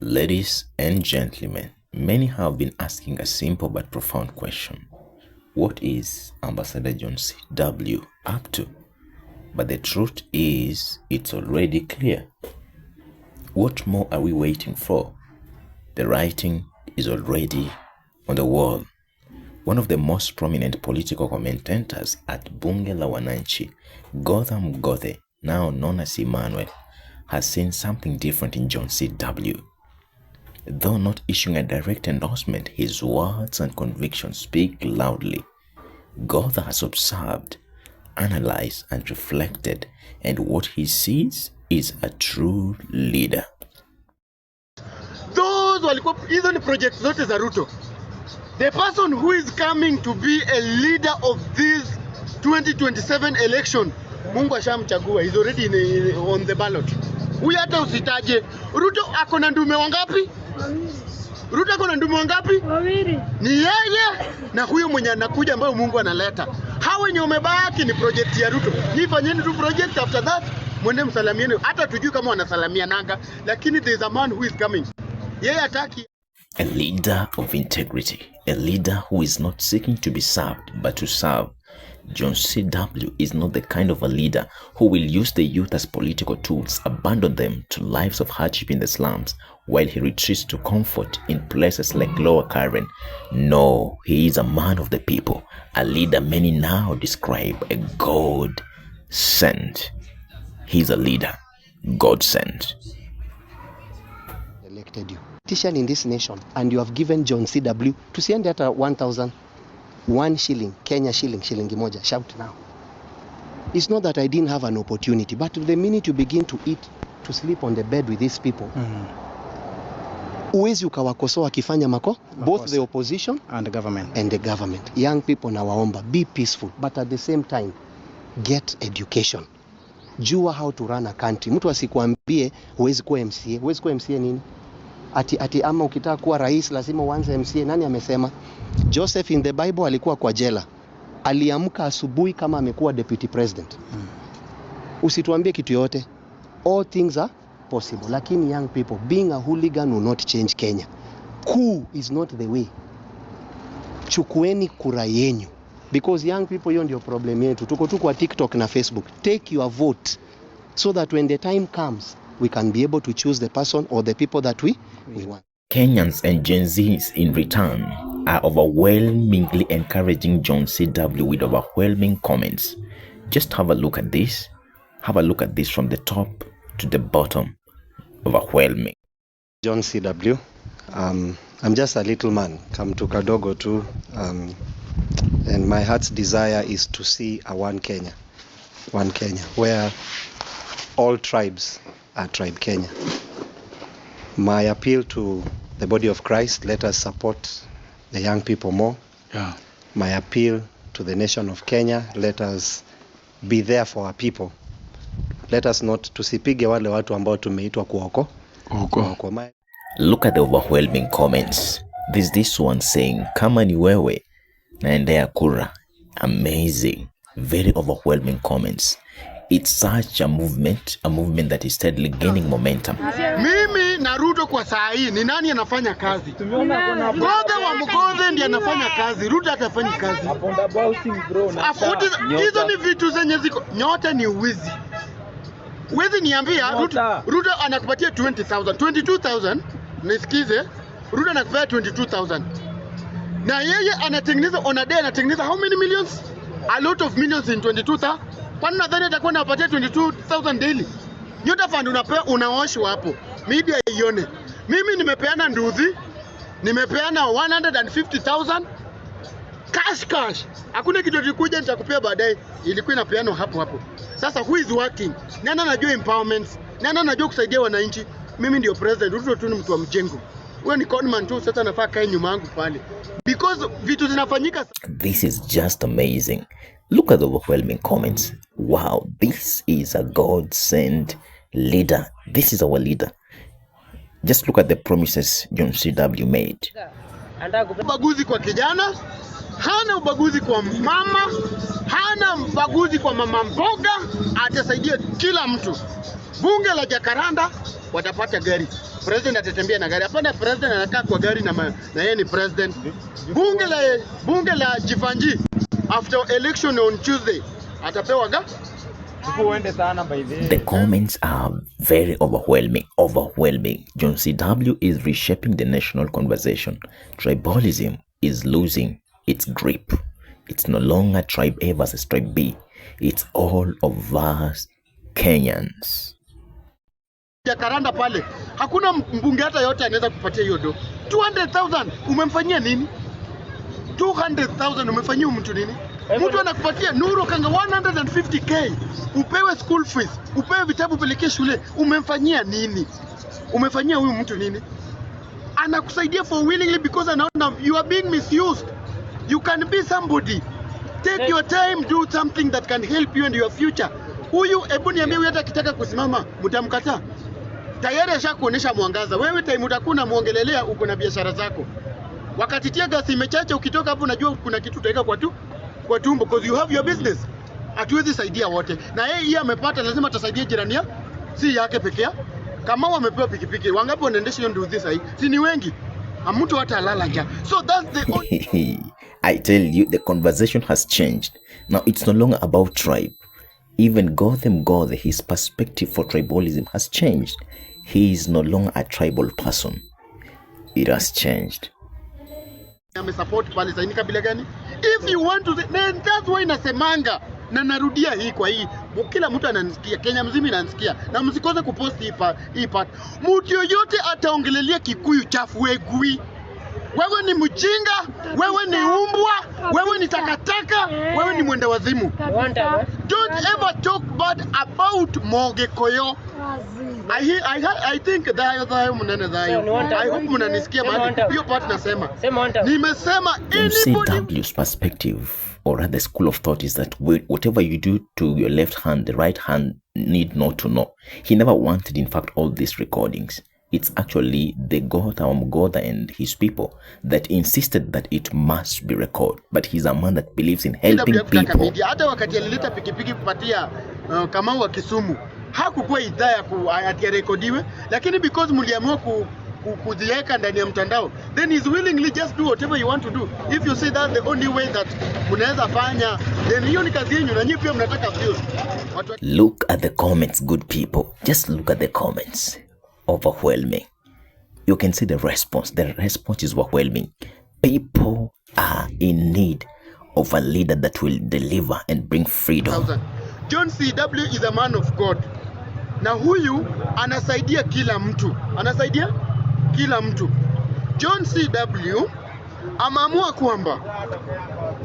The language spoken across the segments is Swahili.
Ladies and gentlemen, many have been asking a simple but profound question. What is Ambassador John C. W. up to? But the truth is, it's already clear. What more are we waiting for? The writing is already on the wall. One of the most prominent political commentators at Bunge la Wananchi, Gotham Gothe, now known as Emmanuel, has seen something different in John C. W. Though not issuing a direct endorsement, his words and convictions speak loudly. Gotha has observed, analyzed, and reflected, and what he sees is a true leader. Those walikuwa hizo ni projects zote za Ruto. The person who is coming to be a leader of this 2027 election, Mungu ashamchagua, he's already on the ballot. Huyu hata usitaje. Ruto ako na ndume wangapi? Ruto ako na ndume wangapi? Wawili. Ni yeye na huyo mwenye anakuja ambaye Mungu analeta. Hao wenye umebaki ni project ya Ruto. Nifanyeni tu project, after that mwende msalamieni. Hata tujui kama wanasalamia nanga, lakini there is a man who is coming. Yeye ataki. A leader of integrity, a leader who is not seeking to be served but to serve. John C. W. is not the kind of a leader who will use the youth as political tools, abandon them to lives of hardship in the slums, while he retreats to comfort in places like Lower Karen. No, he is a man of the people, a leader many now describe a God sent. He is a leader, God sent. Elected you. Politician in this nation, and you have given John C. W. to send at 1,001 shilling, Kenya shilling, shilingi moja. Shout now. It's not that I didn't have an opportunity, but the minute you begin to eat, to sleep on the bed with these people, uwezi ukawakosoa wakifanya both the opposition and the government. Young people na waomba, be peaceful, but at the same time, get education. Jua how to run a country. Mtu asikuambie huwezi kuwa MCA. Huwezi kuwa MCA nini? Ati ama ukitaka kuwa rais lazima uanze MCA. Nani amesema? Joseph in the Bible alikuwa kwa jela. Aliamka asubuhi kama amekuwa deputy president. Usituambie kitu yote. All things are possible. Lakini young people, being a hooligan will not change Kenya. Coup is not the way. Chukueni kura yenyu. Because young people, hiyo ndio problem yetu. Tuko tu kwa TikTok na Facebook. Take your vote so that when the time comes, we can be able to choose the person or the people that we want. Kenyans and Gen Zs in return are overwhelmingly encouraging John C. W. with overwhelming comments. Just have a look at this. Have a look at this from the top to the bottom. Overwhelming. John C. W. I'm just a little man, come to Kadogo too, and my heart's desire is to see a one Kenya, where all tribes are tribe Kenya. My appeal to the body of Christ, let us support the young people more. Yeah. My appeal to the nation of Kenya, let us be there for our people. Let us not tusipige wale watu ambao tumeitwa kuoko. Look at the overwhelming comments. There's this one saying, kama ni wewe naendea kura. Amazing. Very overwhelming comments. It's such a movement that is steadily gaining momentum. Mimi na Ruto kwa saa hii ni nani anafanya kazi? Gothe wa Mgothe ndiye anafanya kazi. Ruto atafanyi kazi. Hizo ni vitu zenye ziko. Nyota ni uwizi. Uwezi niambia Ruto anakupatia 20,000, 22,000, nisikize. Ruto anakupatia 22,000. Na yeye anatengeneza on a day, anatengeneza how many millions? A lot of millions in 22,000. Kwa nini nadhani atakuwa anapatia 22,000 daily? Nyota fund unaoshwa hapo. Media ione. Mimi nimepeana nduthi, nimepeana 150,000 cash. Hakuna kitu kilikuja nitakupea baadaye. Ilikuwa inapeanwa hapo. Sasa who is working? Nani anajua empowerment? Nani anajua kusaidia wananchi? Mimi ndio president. Ruto tu ni mtu wa mjengo. Wewe ni conman tu, sasa nafaa kae nyuma yangu pale. Because vitu zinafanyika. This is just amazing. Look at the overwhelming comments. Wow, this is a God-sent leader. This is our leader. Just look at the promises John C. W. made. Ubaguzi kwa kijana, hana ubaguzi kwa mama, hana ubaguzi kwa mama mboga, atasaidia kila mtu. Bunge la Jacaranda watapata gari. President atatembea na gari. Hapana, president anakaa kwa gari na yeye ni president. Bunge la Jivanji after election on Tuesday atapewa gari. The comments are very overwhelming. John CW is reshaping the national conversation. Tribalism is losing its grip. It's no longer tribe A versus tribe B. It's all of us Kenyans. Jacaranda pale, hakuna mbunge hata yote anaweza kupatia hiyo do. 200,000 umemfanyia nini? 200,000 umefanyia mtu nini? Mtu anakupatia Nuru Kanga 150k, upewe school fees, upewe vitabu pelekee shule, umemfanyia nini? Umefanyia huyu mtu nini? Anakusaidia for willingly because anaona you are being misused. You can be somebody. Take your time, do something that can help you and your future. Huyu hebu niambie, huyu hata kitaka kusimama mtamkataa? Tayari ashakuonesha mwangaza. Wewe time utakuna muongelelea uko na biashara zako. Wakati tia gasi imechacha, ukitoka hapo unajua kuna kitu utaweka kwa tumbo because you have your business. Hatuwezi saidia wote. Na yeye amepata, lazima atasaidia jirani si yake peke yake. Kama wamepewa pikipiki, wangapi wanaendesha hiyo ndio hizi sahi? Si ni wengi. Mtu hata alala nja. So that's the only... I tell you, the conversation has changed. Now it's no longer about tribe. Even Gotham Gothe, his perspective for tribalism has changed. He is no longer a tribal person. It has changed. Support Palestine ni kabila gani? If you want to, then that's why nasemanga na narudia hii kwa hii. Kila mtu ananisikia, Kenya mzima inanisikia. Na msikose kupost hii part. Mtu yoyote ataongelelea Kikuyu chafu wegui. Wewe ni mjinga, wewe ni umbwa, wewe ni takataka, wewe ni mwenda wazimu. Don't ever talk bad about Mogekoyo. I think dhayo mnene dhayo. I hope mnanisikia mahali. Hiyo part nasema. Nimesema CW's perspective, or rather school of thought, is that whatever you do to your left hand, the right hand need not to know. He never wanted, in fact, all these recordings. It's actually the God and his people that insisted that it must be recorded. But he's a man that believes in helping people. Hata wakati alileta pikipiki kupatia Kamau wa Kisumu, hakukuwa idhaa ya rekodiwe, lakini because mliamua kuziweka ndani ya mtandao, then he's willingly just do whatever you want to do. If you say that's the only way that mnaweza fanya, then hiyo ni kazi yenu na nyinyi pia mnataka views. Look at the comments, good people. Just look at the comments. Overwhelming. You can see the response. The response is overwhelming. People are in need of a leader that will deliver and bring freedom. John CW is a man of God. Na huyu anasaidia kila mtu. Anasaidia kila mtu. John CW ameamua kwamba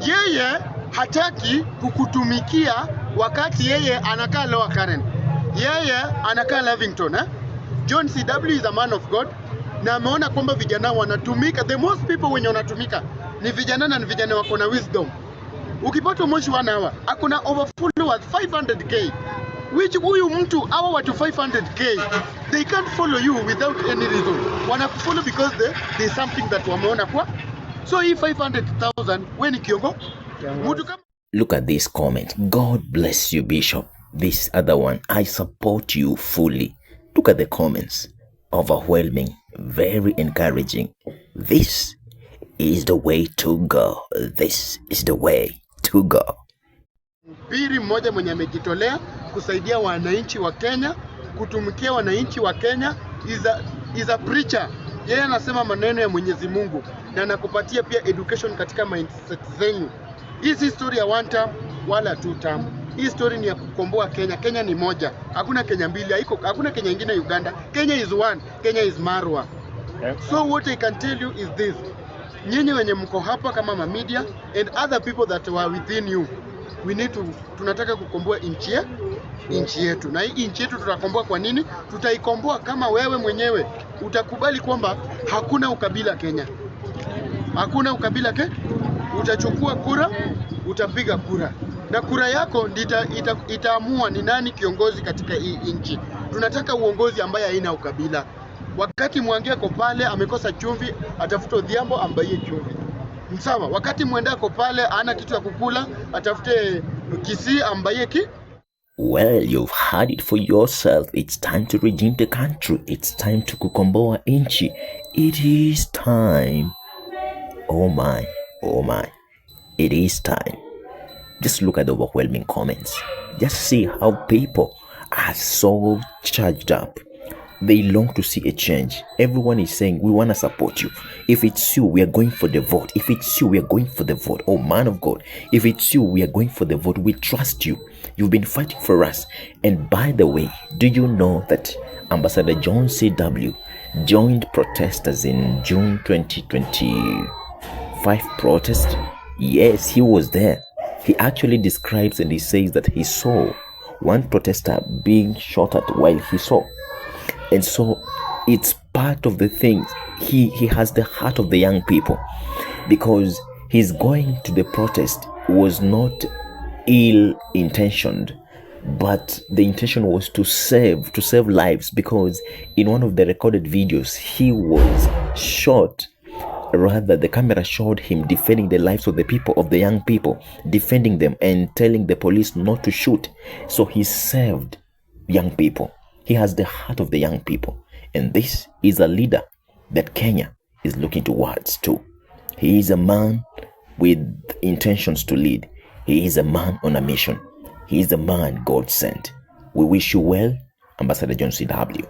yeye hataki kukutumikia wakati yeye anakaa Lower Karen. Yeye anakaa Lavington, John CW is a man of God. Na ameona kwamba vijana wanatumika. The most people wenye wanatumika ni vijana, na ni vijana wako na wisdom. Ukipata moshi 1 hour, akuna over followers 500k. Which huyu mtu hawa watu 500k, they can't follow you without any reason. Wanakufollow because there's something that wameona kwa. So hii 500,000 when kiongo mtu kama. Look at this comment. God bless you, Bishop. This other one, I support you fully. Look at the comments. Overwhelming, very encouraging. This is the way to go. This is the way to go. Mpiri mmoja mwenye amejitolea kusaidia wananchi wa Kenya, kutumikia wananchi wa Kenya, is a preacher. Yeye anasema maneno ya Mwenyezi Mungu na anakupatia pia education katika mindset zenyu. Hii si story ya 1 term wala 2 term. Hii story ni ya kukomboa Kenya. Kenya ni moja. Hakuna Kenya mbili, hakuna Kenya nyingine Uganda. Kenya is one. Kenya is Marwa. So what I can tell you is this. Nyinyi wenye mko hapa kama media and other people that were within you, tunataka kukomboa nchi yetu. Na hii nchi yetu tutakomboa kwa nini? Tutaikomboa kama wewe mwenyewe utakubali kwamba hakuna ukabila Kenya. Hakuna ukabila utachukua kura, utapiga kura. Na kura yako itaamua ni nani kiongozi katika hii nchi. Tunataka uongozi ambaye haina ukabila. Wakati Mwangi ako pale amekosa chumvi, atafuta Odhiambo ambaye chumvi. Msawa, wakati Mwenda ako pale ana kitu ya kukula, atafute Kisii ambaye Well, you've had it for yourself. It's time to redeem the country. It's time to kukomboa inchi. It is time. Oh my. It is time. Just look at the overwhelming comments. Just see how people are so charged up. They long to see a change. Everyone is saying, we want to support you. If it's you, we are going for the vote. If it's you, we are going for the vote. Oh, man of God. If it's you, we are going for the vote. We trust you. You've been fighting for us. And by the way, do you know that Ambassador John C.W. joined protesters in June 2025 protest? Yes, he was there. He actually describes and he says that he saw one protester being shot at while he saw. And so it's part of the things. He has the heart of the young people, because his going to the protest was not ill-intentioned, but the intention was to save lives, because in one of the recorded videos he was shot. Rather, the camera showed him defending the lives of the people, of the young people, defending them and telling the police not to shoot. So he saved young people. He has the heart of the young people. And this is a leader that Kenya is looking towards too. He is a man with intentions to lead. He is a man on a mission. He is a man God sent. We wish you well, Ambassador John C.W.